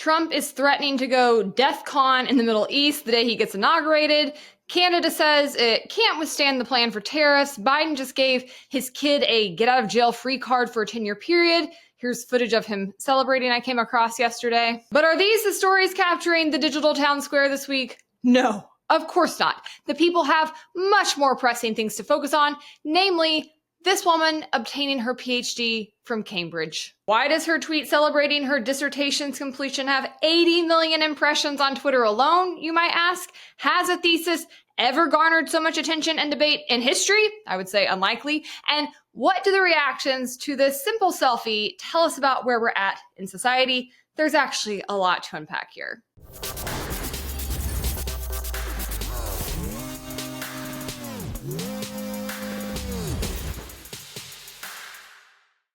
Trump is threatening to go DEFCON in the Middle East the day he gets inaugurated. Canada says it can't withstand the plan for tariffs. Biden just gave his kid a get-out-of-jail-free card for a 10-year period. Here's footage of him celebrating I came across yesterday. But are these the stories capturing the digital town square this week? No, of course not. The people have much more pressing things to focus on, namely this woman obtaining her PhD from Cambridge. Why does her tweet celebrating her dissertation's completion have 80 million impressions on Twitter alone, you might ask? Has a thesis ever garnered so much attention and debate in history? I would say unlikely. And what do the reactions to this simple selfie tell us about where we're at in society? There's actually a lot to unpack here.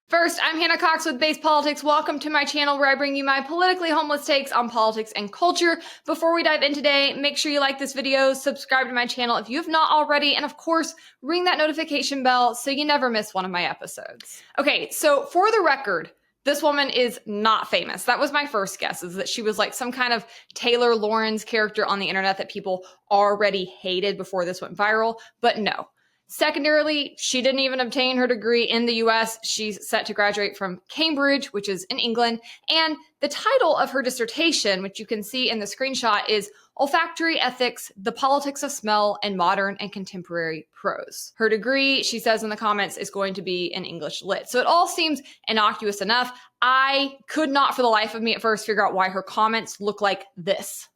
First, I'm Hannah Cox with Base Politics. Welcome to my channel where I bring you my politically homeless takes on politics and culture. Before we dive in today, make sure you like this video, subscribe to my channel if you have not already, and of course, ring that notification bell so you never miss one of my episodes. Okay, so for the record, this woman is not famous. That was my first guess, is that she was like some kind of Taylor Lorenz character on the internet that people already hated before this went viral, but no. Secondarily, she didn't even obtain her degree in the US. She's set to graduate from Cambridge, which is in England. And the title of her dissertation, which you can see in the screenshot, is Olfactory Ethics, the Politics of Smell in Modern and Contemporary Prose. Her degree, she says in the comments, is going to be in English Lit. So it all seems innocuous enough. I could not for the life of me at first figure out why her comments look like this.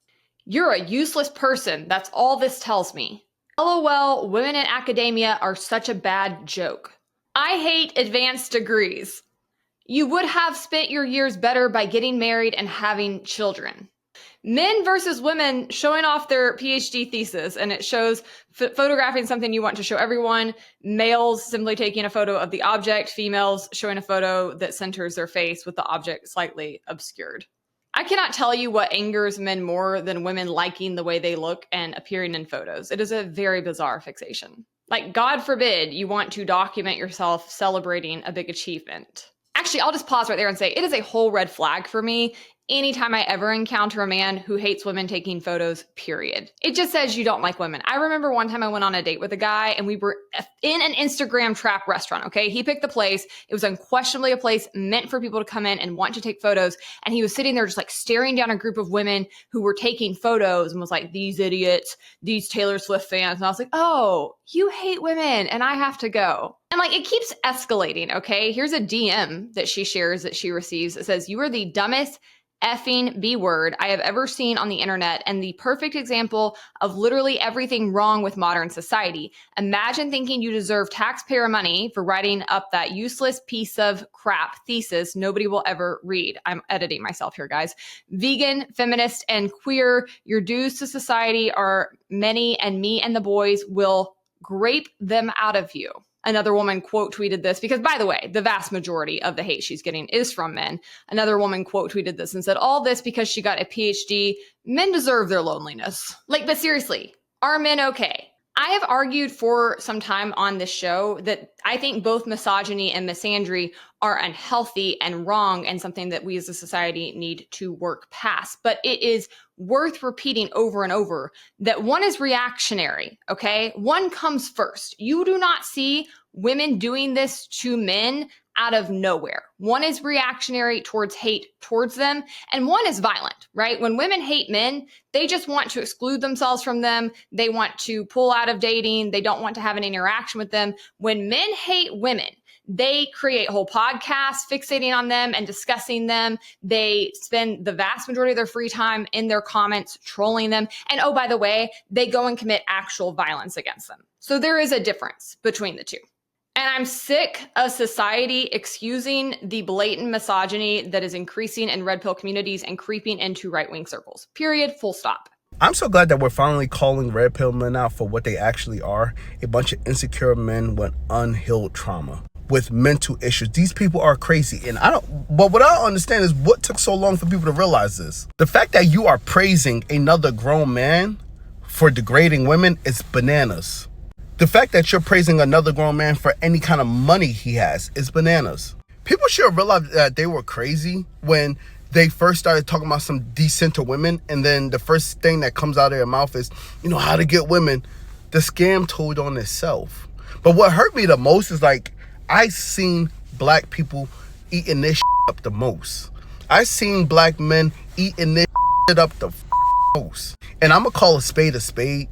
You're a useless person. That's all this tells me. LOL, women in academia are such a bad joke. I hate advanced degrees. You would have spent your years better by getting married and having children. Men versus women showing off their PhD thesis, and it shows photographing something you want to show everyone. Males simply taking a photo of the object, females showing a photo that centers their face with the object slightly obscured. I cannot tell you what angers men more than women liking the way they look and appearing in photos. It is a very bizarre fixation. Like, God forbid you want to document yourself celebrating a big achievement. Actually, I'll just pause right there and say it is a whole red flag for me anytime I ever encounter a man who hates women taking photos, period. It just says you don't like women. I remember one time I went on a date with a guy and we were in an Instagram trap restaurant, okay? He picked the place. It was unquestionably a place meant for people to come in and want to take photos. And he was sitting there just like staring down a group of women who were taking photos and was like, these idiots, these Taylor Swift fans. And I was like, oh, you hate women and I have to go. And like, it keeps escalating, okay? Here's a DM that she shares that she receives. It says, you are the dumbest effing B word I have ever seen on the internet and the perfect example of literally everything wrong with modern society. Imagine thinking you deserve taxpayer money for writing up that useless piece of crap thesis nobody will ever read. I'm editing myself here, guys. Vegan, feminist, and queer, your dues to society are many, and me and the boys will grape them out of you. Another woman quote tweeted this because, by the way, the vast majority of the hate she's getting is from men. Another woman quote tweeted this and said, all this because she got a PhD. Men deserve their loneliness. Like, but seriously, are men okay? I have argued for some time on this show that I think both misogyny and misandry are unhealthy and wrong and something that we as a society need to work past. But it is worth repeating over and over that one is reactionary, okay? One comes first. You do not see women doing this to men out of nowhere. One is reactionary towards hate towards them, and one is violent, right? When women hate men, they just want to exclude themselves from them. They want to pull out of dating. They don't want to have an interaction with them. When men hate women, they create whole podcasts fixating on them and discussing them. They spend the vast majority of their free time in their comments trolling them. And oh, by the way, they go and commit actual violence against them. So there is a difference between the two. And I'm sick of society excusing the blatant misogyny that is increasing in red pill communities and creeping into right-wing circles. Period. Full stop. I'm so glad that we're finally calling red pill men out for what they actually are. A bunch of insecure men with unhealed trauma, with mental issues. These people are crazy. But what I don't understand is what took so long for people to realize this. The fact that you are praising another grown man for degrading women is bananas. The fact that you're praising another grown man for any kind of money he has is bananas. People should realize that they were crazy when they first started talking about some decenter women, and then the first thing that comes out of their mouth is, how to get women. The scam told on itself. But what hurt me the most is like, I seen black people eating this up the most. I seen black men eating this up the most. And I'm gonna call a spade a spade.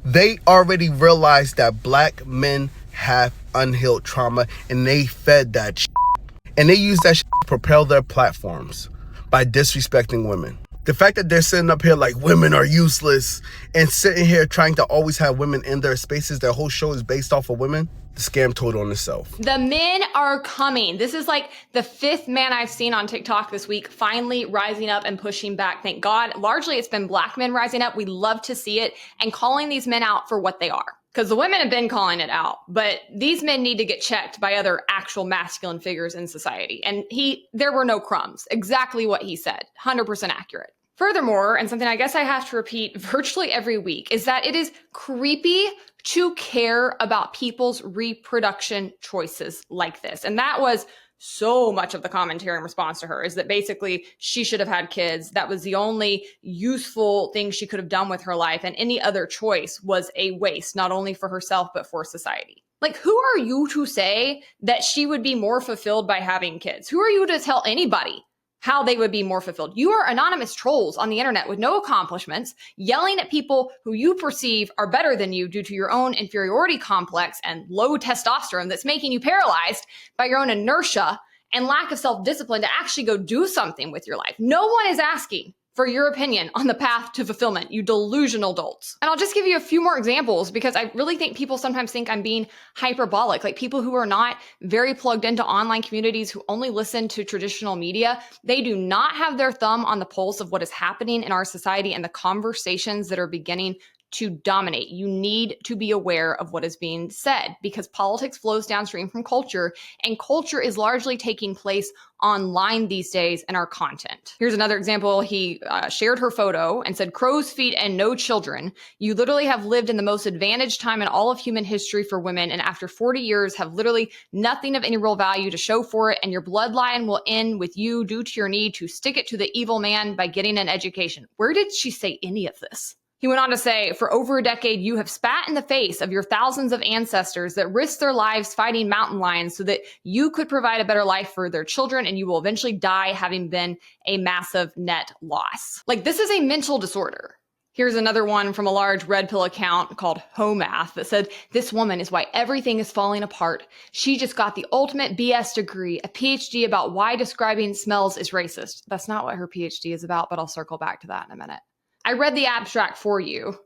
They already realized that black men have unhealed trauma, and they fed that shit. And they use that shit to propel their platforms by disrespecting women. The fact that they're sitting up here like women are useless and sitting here trying to always have women in their spaces, their whole show is based off of women, the scam told on itself. The men are coming. This is like the 5th man I've seen on TikTok this week finally rising up and pushing back. Thank God. Largely, it's been black men rising up. We love to see it and calling these men out for what they are. Because the women have been calling it out, but these men need to get checked by other actual masculine figures in society. And there were no crumbs. Exactly what he said. 100% accurate. Furthermore, and something I guess I have to repeat virtually every week, is that it is creepy to care about people's reproduction choices like this. And that was so much of the commentary in response to her, is that basically she should have had kids. That was the only useful thing she could have done with her life. And any other choice was a waste, not only for herself, but for society. Like, who are you to say that she would be more fulfilled by having kids? Who are you to tell anybody how they would be more fulfilled? You are anonymous trolls on the internet with no accomplishments, yelling at people who you perceive are better than you due to your own inferiority complex and low testosterone that's making you paralyzed by your own inertia and lack of self-discipline to actually go do something with your life. No one is asking for your opinion on the path to fulfillment, you delusional dolts. And I'll just give you a few more examples because I really think people sometimes think I'm being hyperbolic. Like, people who are not very plugged into online communities, who only listen to traditional media, they do not have their thumb on the pulse of what is happening in our society and the conversations that are beginning to dominate. You need to be aware of what is being said because politics flows downstream from culture, and culture is largely taking place online these days in our content. Here's another example. He shared her photo and said, "Crow's feet and no children. You literally have lived in the most advantaged time in all of human history for women, and after 40 years have literally nothing of any real value to show for it, and your bloodline will end with you due to your need to stick it to the evil man by getting an education." Where did she say any of this? He went on to say, "For over a decade, you have spat in the face of your thousands of ancestors that risked their lives fighting mountain lions so that you could provide a better life for their children, and you will eventually die having been a massive net loss." Like, this is a mental disorder. Here's another one from a large red pill account called Homath that said, "This woman is why everything is falling apart. She just got the ultimate BS degree, a PhD about why describing smells is racist." That's not what her PhD is about, but I'll circle back to that in a minute. I read the abstract for you.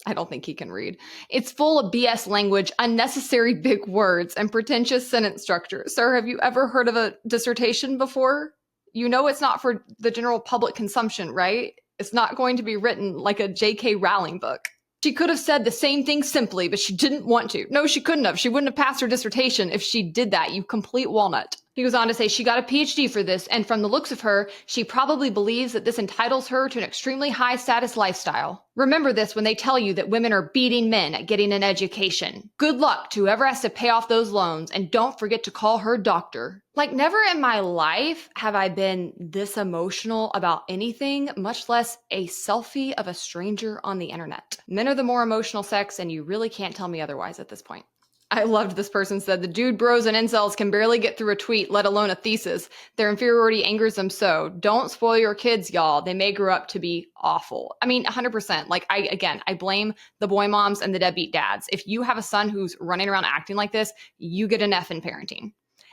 I don't think he can read. It's full of BS language, unnecessary big words, and pretentious sentence structure. Sir, have you ever heard of a dissertation before? You know it's not for the general public consumption, right? It's not going to be written like a J.K. Rowling book. She could have said the same thing simply, but she didn't want to. No, she couldn't have. She wouldn't have passed her dissertation if she did that, you complete walnut. He goes on to say she got a PhD for this, and from the looks of her, she probably believes that this entitles her to an extremely high status lifestyle. Remember this when they tell you that women are beating men at getting an education. Good luck to whoever has to pay off those loans, and don't forget to call her doctor. Like, never in my life have I been this emotional about anything, much less a selfie of a stranger on the internet. Men are the more emotional sex, and you really can't tell me otherwise at this point. I loved this person said, "The dude bros and incels can barely get through a tweet, let alone a thesis. Their inferiority angers them so. Don't spoil your kids, y'all. They may grow up to be awful." I mean, 100%. Like, I blame the boy moms and the deadbeat dads. If you have a son who's running around acting like this, you get an F in parenting.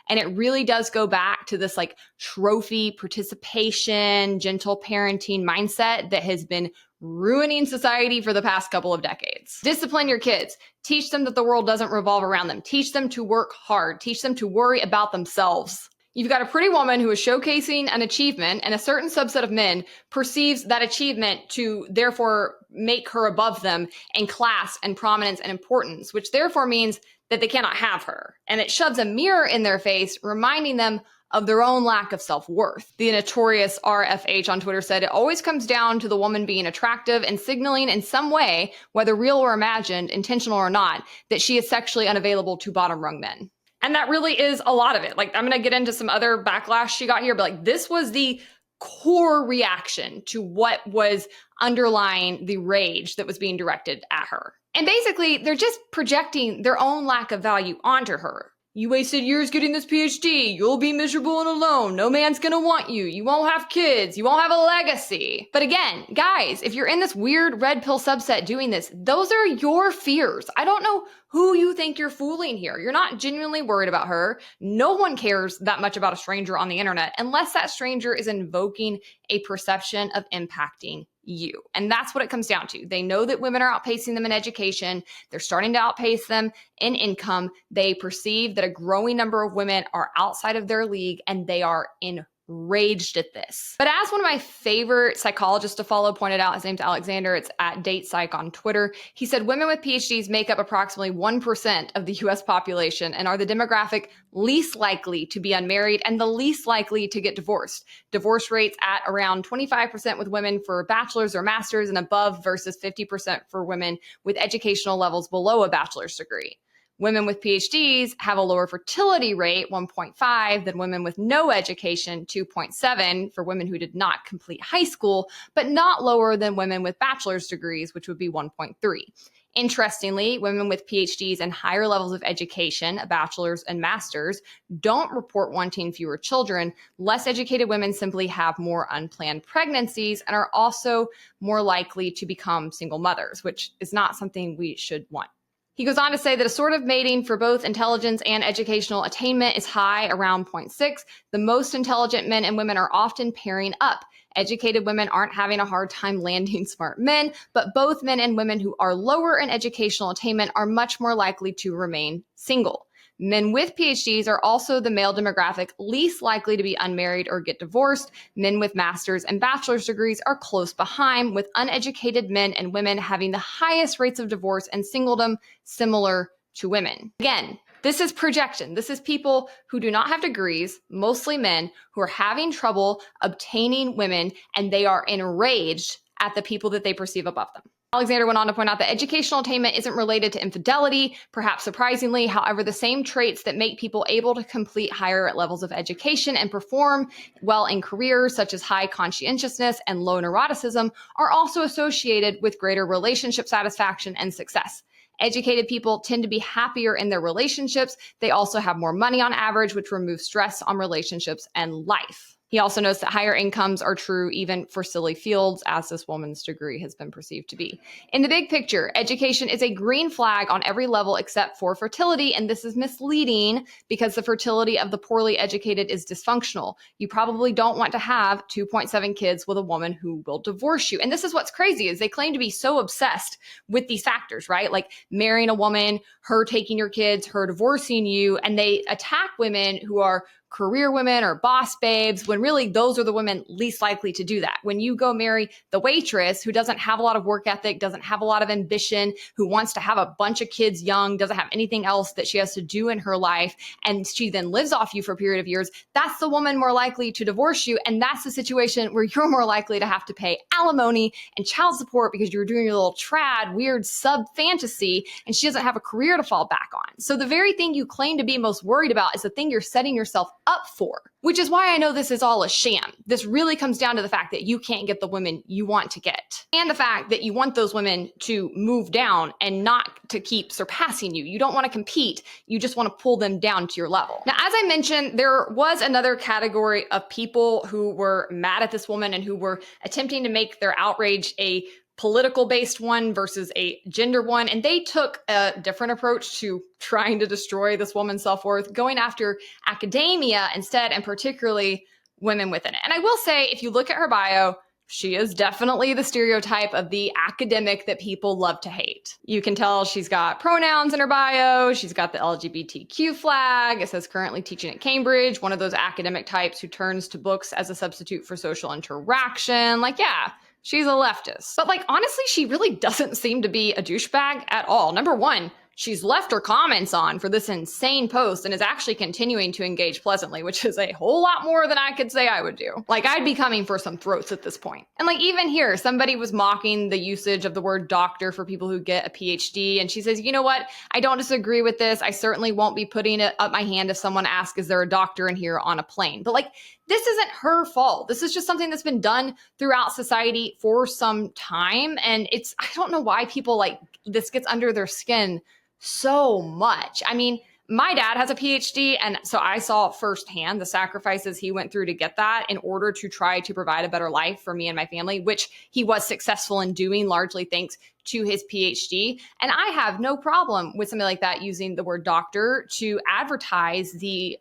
And it really does go back to this like trophy participation, gentle parenting mindset that has been ruining society for the past couple of decades. Discipline your kids. Teach them that the world doesn't revolve around them. Teach them to work hard. Teach them to worry about themselves. You've got a pretty woman who is showcasing an achievement, and a certain subset of men perceives that achievement to therefore make her above them in class and prominence and importance, which therefore means that they cannot have her. And it shoves a mirror in their face, reminding them of their own lack of self-worth. The notorious RFH on Twitter said, "It always comes down to the woman being attractive and signaling in some way, whether real or imagined, intentional or not, that she is sexually unavailable to bottom-rung men." And that really is a lot of it. Like, I'm going to get into some other backlash she got here, but like, this was the core reaction to what was underlying the rage that was being directed at her. And basically, they're just projecting their own lack of value onto her. You wasted years getting this PhD. You'll be miserable and alone. No man's gonna want you. You won't have kids. You won't have a legacy. But again, guys, if you're in this weird red pill subset doing this, those are your fears. I don't know who you think you're fooling here. You're not genuinely worried about her. No one cares that much about a stranger on the internet unless that stranger is invoking a perception of impacting you. And that's what it comes down to. They know that women are outpacing them in education. They're starting to outpace them in income. They perceive that a growing number of women are outside of their league, and they are enraged at this. But as one of my favorite psychologists to follow pointed out, his name's Alexander, it's at DatePsych on Twitter, he said women with PhDs make up approximately 1% of the US population and are the demographic least likely to be unmarried and the least likely to get divorced. Divorce rates at around 25% with women for bachelor's or master's and above versus 50% for women with educational levels below a bachelor's degree. Women with PhDs have a lower fertility rate, 1.5, than women with no education, 2.7, for women who did not complete high school, but not lower than women with bachelor's degrees, which would be 1.3. Interestingly, women with PhDs and higher levels of education, a bachelor's and master's, don't report wanting fewer children. Less educated women simply have more unplanned pregnancies and are also more likely to become single mothers, which is not something we should want. He goes on to say that assortative mating for both intelligence and educational attainment is high, around 0.6. The most intelligent men and women are often pairing up. Educated women aren't having a hard time landing smart men, but both men and women who are lower in educational attainment are much more likely to remain single. Men with PhDs are also the male demographic least likely to be unmarried or get divorced. Men with master's and bachelor's degrees are close behind, with uneducated men and women having the highest rates of divorce and singledom, similar to women. Again, this is projection. This is people who do not have degrees, mostly men, who are having trouble obtaining women, and they are enraged at the people that they perceive above them. Alexander went on to point out that educational attainment isn't related to infidelity, perhaps surprisingly. However, the same traits that make people able to complete higher levels of education and perform well in careers, such as high conscientiousness and low neuroticism, are also associated with greater relationship satisfaction and success. Educated people tend to be happier in their relationships. They also have more money on average, which removes stress on relationships and life. He also notes that higher incomes are true even for silly fields, as this woman's degree has been perceived to be. In the big picture, education is a green flag on every level except for fertility, and this is misleading because the fertility of the poorly educated is dysfunctional. You probably don't want to have 2.7 kids with a woman who will divorce you. And this is what's crazy, is they claim to be so obsessed with these factors, right? Like marrying a woman, her taking your kids, her divorcing you, and they attack women who are career women or boss babes, when really those are the women least likely to do that. When you go marry the waitress who doesn't have a lot of work ethic, doesn't have a lot of ambition, who wants to have a bunch of kids young, doesn't have anything else that she has to do in her life, and she then lives off you for a period of years, that's the woman more likely to divorce you. And that's the situation where you're more likely to have to pay alimony and child support because you're doing your little trad, weird sub fantasy, and she doesn't have a career to fall back on. So the very thing you claim to be most worried about is the thing you're setting yourself up for, which is why I know this is all a sham. This really comes down to the fact that you can't get the women you want to get, and the fact that you want those women to move down and not to keep surpassing you. You don't want to compete. You just want to pull them down to your level. Now, as I mentioned, there was another category of people who were mad at this woman and who were attempting to make their outrage a political-based one versus a gender one. And they took a different approach to trying to destroy this woman's self-worth, going after academia instead, and particularly women within it. And I will say, if you look at her bio, she is definitely the stereotype of the academic that people love to hate. You can tell she's got pronouns in her bio. She's got the LGBTQ flag. It says currently teaching at Cambridge, one of those academic types who turns to books as a substitute for social interaction. Like, yeah, she's a leftist. But like, honestly, she really doesn't seem to be a douchebag at all. Number one, she's left her comments on for this insane post and is actually continuing to engage pleasantly, which is a whole lot more than I could say I would do. Like, I'd be coming for some throats at this point. And like, even here, somebody was mocking the usage of the word doctor for people who get a PhD. And she says, you know what? I don't disagree with this. I certainly won't be putting it up my hand if someone asks, is there a doctor in here on a plane? But like, this isn't her fault. This is just something that's been done throughout society for some time. And I don't know why people like this gets under their skin so much. I mean, my dad has a PhD, and so I saw firsthand the sacrifices he went through to get that in order to try to provide a better life for me and my family, which he was successful in doing largely thanks to his PhD. And I have no problem with something like that using the word doctor to advertise the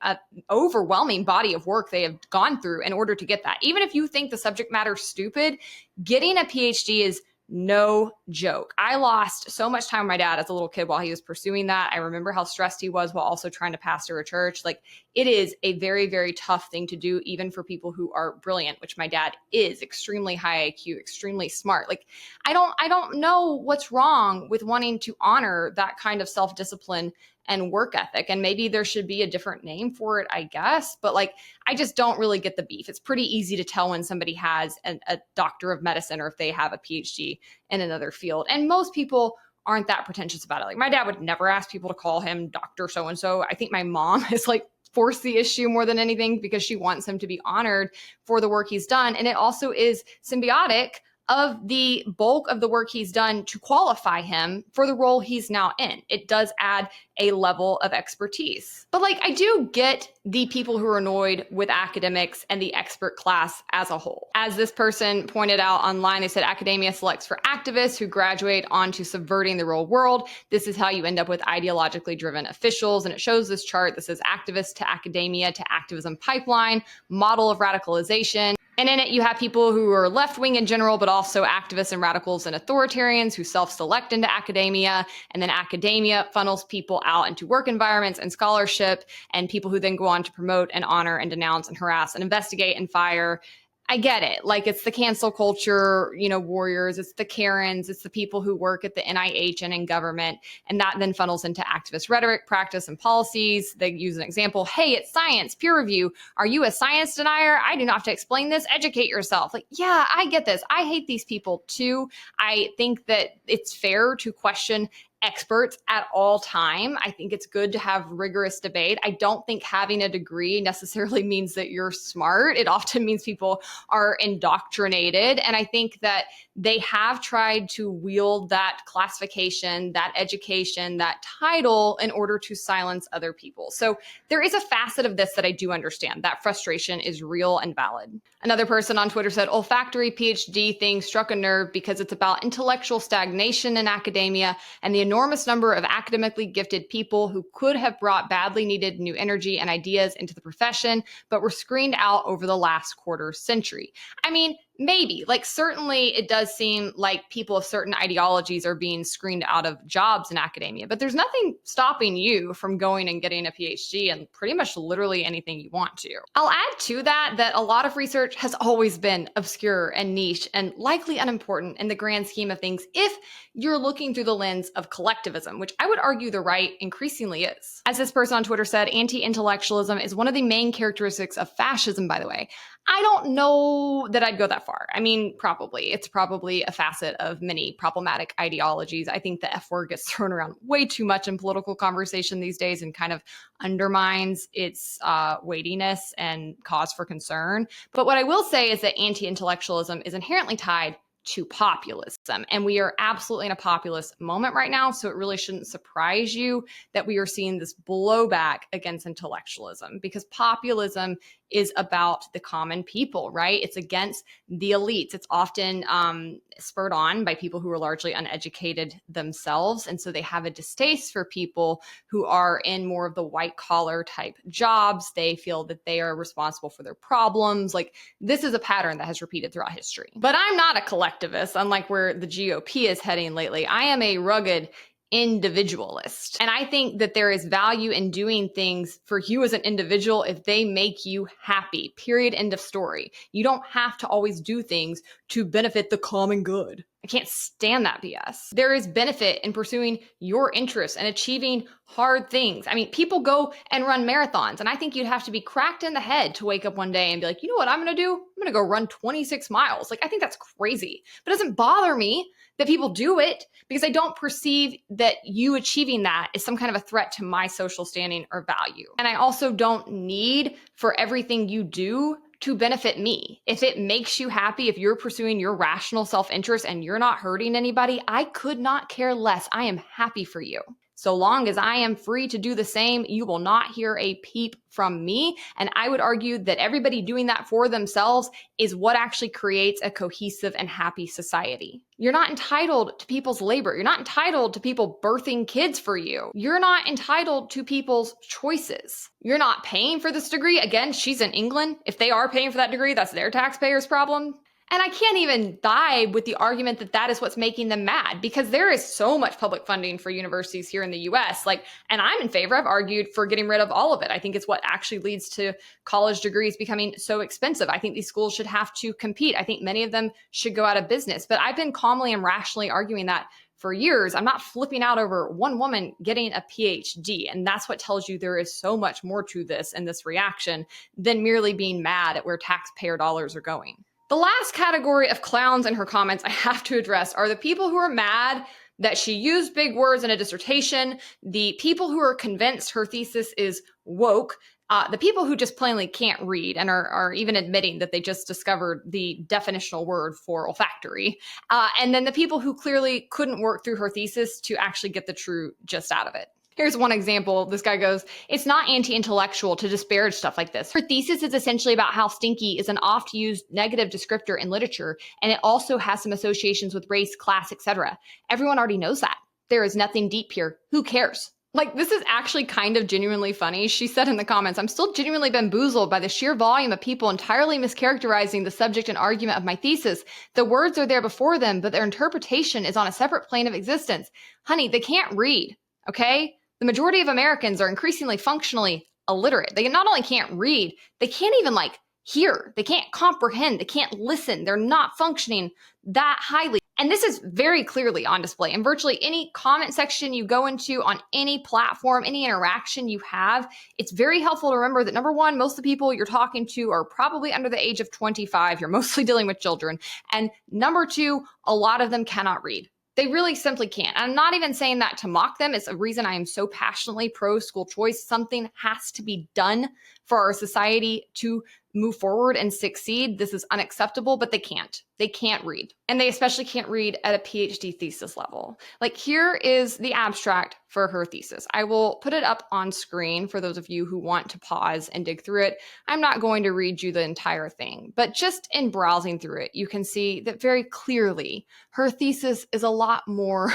overwhelming body of work they have gone through in order to get that. Even if you think the subject matter is stupid, getting a PhD is no joke. I lost so much time with my dad as a little kid while he was pursuing that. I remember how stressed he was while also trying to pastor a church. Like, it is a very, very tough thing to do, even for people who are brilliant, which my dad is, extremely high IQ, extremely smart. Like, I don't know what's wrong with wanting to honor that kind of self-discipline and work ethic. And maybe there should be a different name for it, I guess. But like, I just don't really get the beef. It's pretty easy to tell when somebody has a doctor of medicine or if they have a PhD in another field. And most people aren't that pretentious about it. Like, my dad would never ask people to call him Dr. So-and-so. I think my mom is like forced the issue more than anything because she wants him to be honored for the work he's done. And it also is symbiotic of the bulk of the work he's done to qualify him for the role he's now in. It does add a level of expertise. But like, I do get the people who are annoyed with academics and the expert class as a whole. As this person pointed out online, they said academia selects for activists who graduate onto subverting the real world. This is how you end up with ideologically driven officials. And it shows this chart that says activist to academia to activism pipeline, model of radicalization. And in it, you have people who are left-wing in general, but also activists and radicals and authoritarians who self-select into academia. And then academia funnels people out into work environments and scholarship, and people who then go on to promote and honor and denounce and harass and investigate and fire. I get it. Like, it's the cancel culture, warriors. It's the Karens. It's the people who work at the NIH and in government. And that then funnels into activist rhetoric, practice, and policies. They use an example. Hey, it's science, peer review. Are you a science denier? I do not have to explain this. Educate yourself. Like, yeah, I get this. I hate these people too. I think that it's fair to question experts at all time. I think it's good to have rigorous debate. I don't think having a degree necessarily means that you're smart. It often means people are indoctrinated. And I think that they have tried to wield that classification, that education, that title in order to silence other people. So there is a facet of this that I do understand. That frustration is real and valid. Another person on Twitter said, olfactory PhD thing struck a nerve because it's about intellectual stagnation in academia and the enormous number of academically gifted people who could have brought badly needed new energy and ideas into the profession, but were screened out over the last quarter century. I mean, maybe, like, certainly it does seem like people of certain ideologies are being screened out of jobs in academia, but there's nothing stopping you from going and getting a PhD in pretty much literally anything you want to. I'll add to that a lot of research has always been obscure and niche and likely unimportant in the grand scheme of things if you're looking through the lens of collectivism, which I would argue the right increasingly is. As this person on Twitter said, anti-intellectualism is one of the main characteristics of fascism, by the way. I don't know that I'd go that far. I mean, probably. It's probably a facet of many problematic ideologies. I think the F word gets thrown around way too much in political conversation these days and kind of undermines its weightiness and cause for concern. But what I will say is that anti-intellectualism is inherently tied to populism. And we are absolutely in a populist moment right now. So it really shouldn't surprise you that we are seeing this blowback against intellectualism, because populism is about the common people, right? It's against the elites. It's often spurred on by people who are largely uneducated themselves. And so they have a distaste for people who are in more of the white collar type jobs. They feel that they are responsible for their problems. Like, this is a pattern that has repeated throughout history. But I'm not a collectivist, unlike where the GOP is heading lately. I am a rugged individualist. And I think that there is value in doing things for you as an individual if they make you happy. Period. End of story. You don't have to always do things to benefit the common good. I can't stand that BS. There is benefit in pursuing your interests and achieving hard things. I mean, people go and run marathons, and I think you'd have to be cracked in the head to wake up one day and be like, you know what I'm going to do? I'm going to go run 26 miles. Like, I think that's crazy. But it doesn't bother me that people do it, because I don't perceive that you achieving that is some kind of a threat to my social standing or value. And I also don't need for everything you do to benefit me. If it makes you happy, if you're pursuing your rational self-interest and you're not hurting anybody, I could not care less. I am happy for you. So long as I am free to do the same, you will not hear a peep from me. And I would argue that everybody doing that for themselves is what actually creates a cohesive and happy society. You're not entitled to people's labor. You're not entitled to people birthing kids for you. You're not entitled to people's choices. You're not paying for this degree. Again, she's in England. If they are paying for that degree, that's their taxpayers' problem. And I can't even die with the argument that that is what's making them mad, because there is so much public funding for universities here in the US. And I'm in favor. I've argued for getting rid of all of it. I think it's what actually leads to college degrees becoming so expensive. I think these schools should have to compete. I think many of them should go out of business. But I've been calmly and rationally arguing that for years. I'm not flipping out over one woman getting a PhD. And that's what tells you there is so much more to this and this reaction than merely being mad at where taxpayer dollars are going. The last category of clowns in her comments I have to address are the people who are mad that she used big words in a dissertation, the people who are convinced her thesis is woke, the people who just plainly can't read and are even admitting that they just discovered the definitional word for olfactory, and then the people who clearly couldn't work through her thesis to actually get the true gist out of it. Here's one example. This guy goes, "It's not anti-intellectual to disparage stuff like this. Her thesis is essentially about how stinky is an oft-used negative descriptor in literature, and it also has some associations with race, class, etc. Everyone already knows that. There is nothing deep here. Who cares?" This is actually kind of genuinely funny. She said in the comments, "I'm still genuinely bamboozled by the sheer volume of people entirely mischaracterizing the subject and argument of my thesis. The words are there before them, but their interpretation is on a separate plane of existence. Honey, they can't read, okay? The majority of Americans are increasingly functionally illiterate. They not only can't read, they can't even hear. They can't comprehend. They can't listen. They're not functioning that highly." And this is very clearly on display in virtually any comment section you go into on any platform, any interaction you have. It's very helpful to remember that, number one, most of the people you're talking to are probably under the age of 25. You're mostly dealing with children. And number two, a lot of them cannot read. They really simply can't. I'm not even saying that to mock them. It's a reason I am so passionately pro school choice. Something has to be done for our society to move forward and succeed. This is unacceptable, but they can't. They can't read. And they especially can't read at a PhD thesis level. Here is the abstract for her thesis. I will put it up on screen for those of you who want to pause and dig through it. I'm not going to read you the entire thing, but just in browsing through it, you can see that very clearly her thesis is a lot more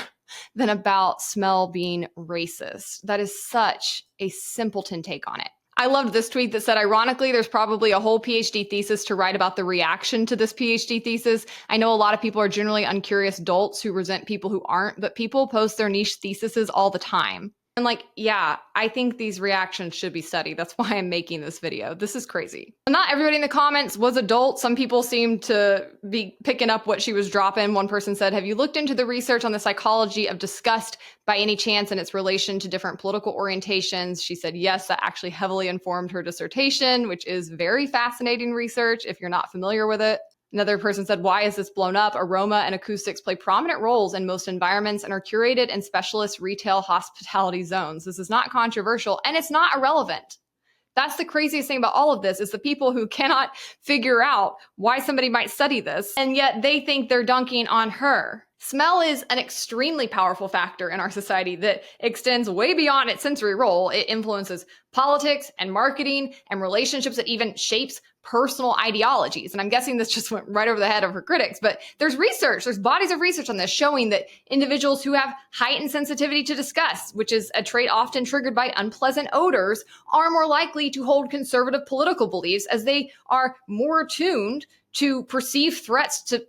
than about smell being racist. That is such a simpleton take on it. I loved this tweet that said, ironically, there's probably a whole PhD thesis to write about the reaction to this PhD thesis. I know a lot of people are generally uncurious dolts who resent people who aren't, but people post their niche theses all the time. And yeah, I think these reactions should be studied. That's why I'm making this video. This is crazy. Not everybody in the comments was adult. Some people seemed to be picking up what she was dropping. One person said, "Have you looked into the research on the psychology of disgust by any chance and its relation to different political orientations?" She said, yes, that actually heavily informed her dissertation, which is very fascinating research if you're not familiar with it. Another person said, "Why is this blown up? Aroma and acoustics play prominent roles in most environments and are curated in specialist retail hospitality zones. This is not controversial and it's not irrelevant." That's the craziest thing about all of this, is the people who cannot figure out why somebody might study this, and yet they think they're dunking on her. Smell is an extremely powerful factor in our society that extends way beyond its sensory role. It influences politics and marketing and relationships. It even shapes personal ideologies. And I'm guessing this just went right over the head of her critics, but there's bodies of research on this showing that individuals who have heightened sensitivity to disgust, which is a trait often triggered by unpleasant odors, are more likely to hold conservative political beliefs, as they are more attuned to perceived threats to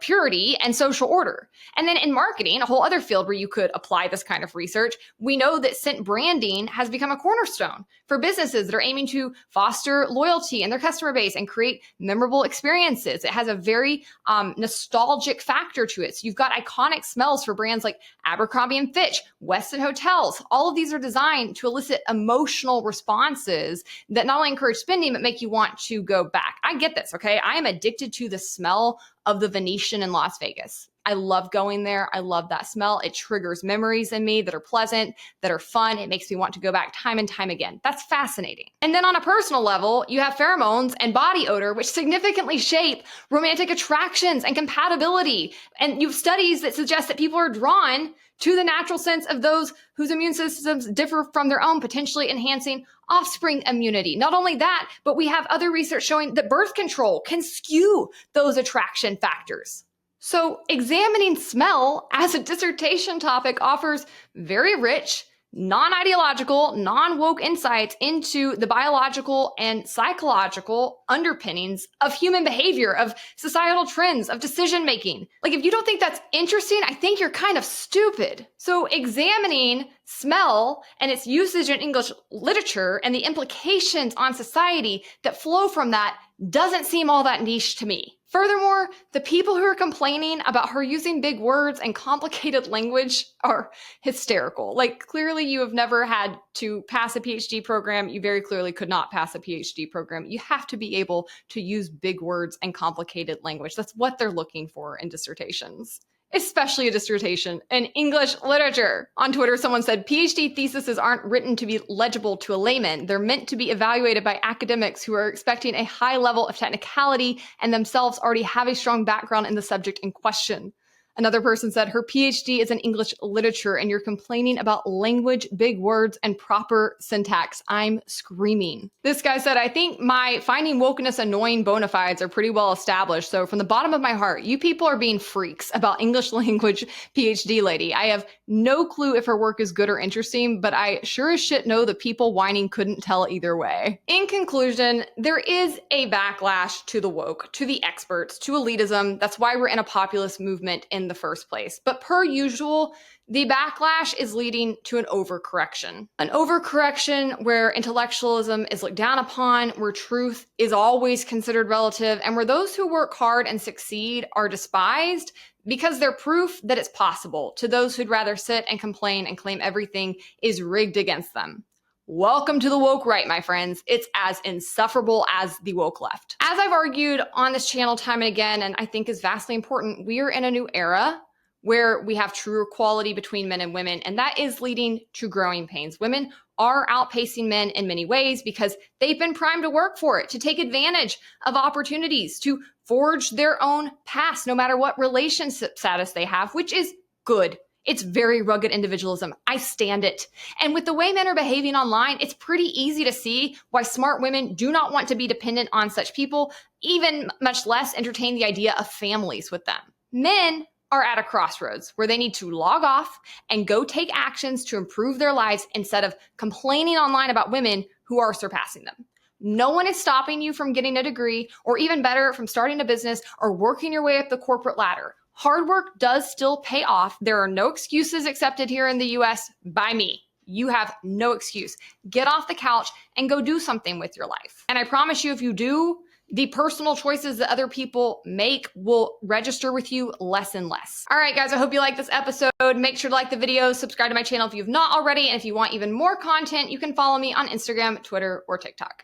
purity and social order. And then in marketing, a whole other field where you could apply this kind of research, we know that scent branding has become a cornerstone for businesses that are aiming to foster loyalty in their customer base and create memorable experiences. It has a very nostalgic factor to it. So you've got iconic smells for brands like Abercrombie and Fitch, Westin Hotels. All of these are designed to elicit emotional responses that not only encourage spending, but make you want to go back. I get this, okay? I am addicted to the smell of the Venetian in Las Vegas. I love going there. I love that smell. It triggers memories in me that are pleasant, that are fun. It makes me want to go back time and time again. That's fascinating. And then on a personal level, you have pheromones and body odor, which significantly shape romantic attractions and compatibility. And you have studies that suggest that people are drawn to the natural sense of those whose immune systems differ from their own, potentially enhancing offspring immunity. Not only that, but we have other research showing that birth control can skew those attraction factors. So examining smell as a dissertation topic offers very rich, non-ideological, non-woke insights into the biological and psychological underpinnings of human behavior, of societal trends, of decision-making. Like, if you don't think that's interesting, I think you're kind of stupid. So examining smell and its usage in English literature and the implications on society that flow from that doesn't seem all that niche to me. Furthermore, the people who are complaining about her using big words and complicated language are hysterical. Like, clearly you have never had to pass a PhD program. You very clearly could not pass a PhD program. You have to be able to use big words and complicated language. That's what they're looking for in dissertations, especially a dissertation in English literature. On Twitter, someone said, PhD theses aren't written to be legible to a layman. They're meant to be evaluated by academics who are expecting a high level of technicality and themselves already have a strong background in the subject in question. Another person said, her PhD is in English literature and you're complaining about language, big words, and proper syntax. I'm screaming. This guy said, I think my finding wokeness annoying bona fides are pretty well established. So from the bottom of my heart, you people are being freaks about English language PhD lady. I have no clue if her work is good or interesting, but I sure as shit know the people whining couldn't tell either way. In conclusion, there is a backlash to the woke, to the experts, to elitism. That's why we're in a populist movement in the first place. But per usual, the backlash is leading to an overcorrection. An overcorrection where intellectualism is looked down upon, where truth is always considered relative, and where those who work hard and succeed are despised because they're proof that it's possible to those who'd rather sit and complain and claim everything is rigged against them. Welcome to the woke right, my friends. It's as insufferable as the woke left. As I've argued on this channel time and again, and I think is vastly important, we are in a new era where we have true equality between men and women, and that is leading to growing pains. Women are outpacing men in many ways because they've been primed to work for it, to take advantage of opportunities, to forge their own paths, no matter what relationship status they have, which is good. It's very rugged individualism. I stand it. And with the way men are behaving online, it's pretty easy to see why smart women do not want to be dependent on such people, even much less entertain the idea of families with them. Men are at a crossroads where they need to log off and go take actions to improve their lives instead of complaining online about women who are surpassing them. No one is stopping you from getting a degree, or even better, from starting a business or working your way up the corporate ladder. Hard work does still pay off. There are no excuses accepted here in the US by me. You have no excuse. Get off the couch and go do something with your life. And I promise you, if you do, the personal choices that other people make will register with you less and less. All right, guys, I hope you like this episode. Make sure to like the video, subscribe to my channel if you've not already, and if you want even more content, you can follow me on Instagram, Twitter, or TikTok.